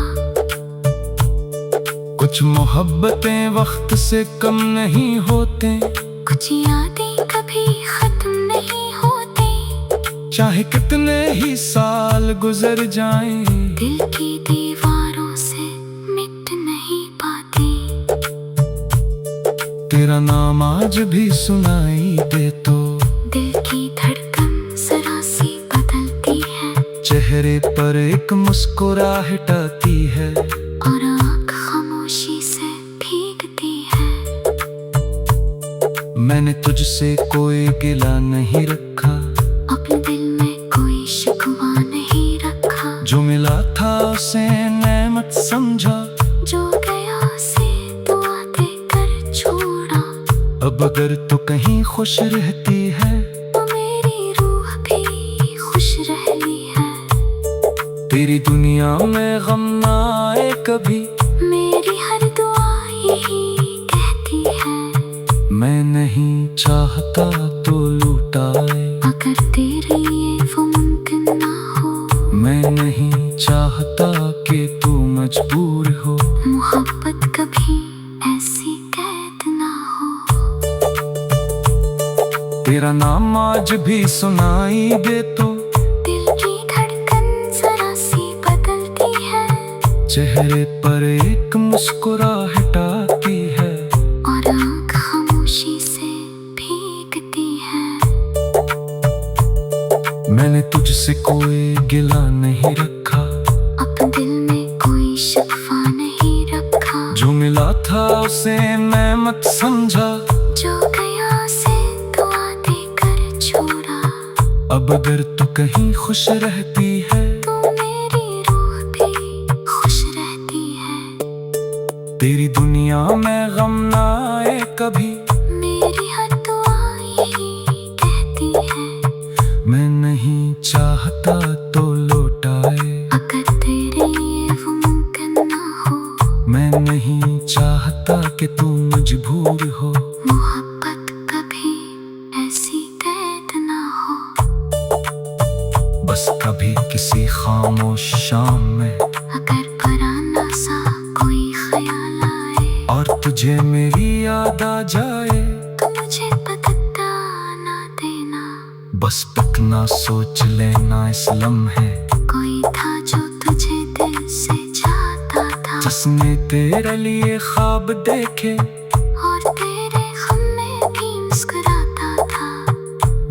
A: कुछ मोहब्बतें वक्त से कम नहीं होते,
B: कुछ यादें कभी खत्म नहीं होती।
A: चाहे कितने ही साल गुजर जाएं,
B: दिल की दीवारों से मिट नहीं पाती।
A: तेरा नाम आज भी सुनाई दे तो,
B: दिल की धड़कन जरा सी बदलती है।
A: चेहरे पर एक मुस्कुराहट आती है,
B: और आँख खामोशी से भीगती है।
A: मैंने तुझसे कोई गिला नहीं रखा,
B: अपने दिल में कोई शिकवा नहीं रखा।
A: जो मिला था उसे नेमत समझा,
B: जो गया उसे दुआ देकर छोड़ा।
A: अब अगर तो कहीं खुश रहती है,
B: तो मेरी रूह भी खुश रहनी है।
A: तेरी दुनिया में गम ना आए कभी
B: मेरी हर दुआ यही कहती है,
A: मैं नहीं चाहता तो लुटाए।
B: अगर तेरे लिए वो मुमकिन ना हो,
A: मैं नहीं चाहता कि तू मजबूर हो।
B: मोहब्बत कभी ऐसी कैद ना हो।
A: तेरा नाम आज भी सुनाई दे तो
B: दिल की धड़कन जरा सी बदलती है,
A: चेहरे पर एक मुस्कुराहट आती है,
B: और आँख खामोशी से भीगती है।
A: मैंने तुझसे कोई गिला नहीं रखा,
B: अब दिल में कोई शिकवा नहीं रखा।
A: जो मिला था उसे मैं मत समझा,
B: जो गया से दुआ देकर छोड़ा।
A: अब अगर तू कहीं खुश रहती है
B: तो मेरी रूह भी खुश रहती है।
A: तेरी दुनिया में गम ना आए कभी,
B: मेरी हर दुआ यही कहती है,
A: मैं नहीं चाहता तो लौटाए।
B: अगर तेरे लिए वो मुमकिन ना हो,
A: मैं नहीं चाहता कि तू मजबूर हो।
B: मोहब्बत कभी ऐसी कैद ना हो।
A: बस कभी किसी खामोश शाम में
B: अगर पुराना सा कोई ख्याल आए,
A: और तुझे मेरी याद आ जाए,
B: तो मुझे बता ना देना।
A: बस तक ना सोच लेना इस लम्हे,
B: कोई था जो तुझे दिल से चाहता था,
A: जिसने तेरे लिए ख्वाब देखे,
B: और तेरे गम में भी मुस्कुराता था।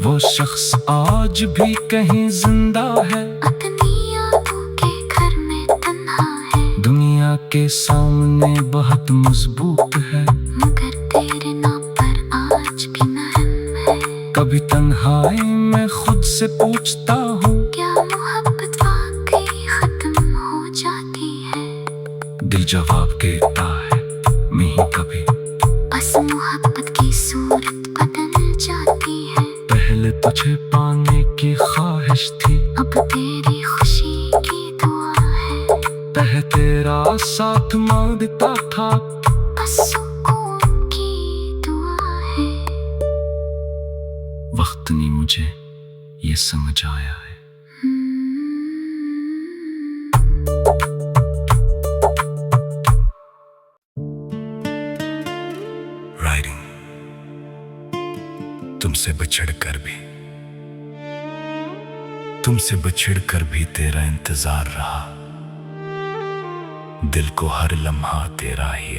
A: वो शख्स आज भी कहीं जिंदा है,
B: अपनी यादों के घर में तन्हा है।
A: दुनिया के सामने बहुत मजबूत है,
B: मगर तेरे नाम पर आज भी महम है।
A: कभी तन्हाई में खुद से पूछता हूँ,
B: क्या मोहब्बत वाकई खत्म हो जाती है?
A: दिल जवाब देता है नहीं कभी।
B: बस मोहब्बत की सूरत बदल जाती है।
A: पहले तुझे पाने की ख्वाहिश थी,
B: अब तेरी खुशी की दुआ है।
A: तह तेरा साथ मांगता था,
B: बस सुकून की दुआ है।
A: वक्त ने मुझे ये समझ आया है। राइटिंग तुमसे बिछड़ कर भी तेरा इंतजार रहा, दिल को हर लम्हा तेरा ही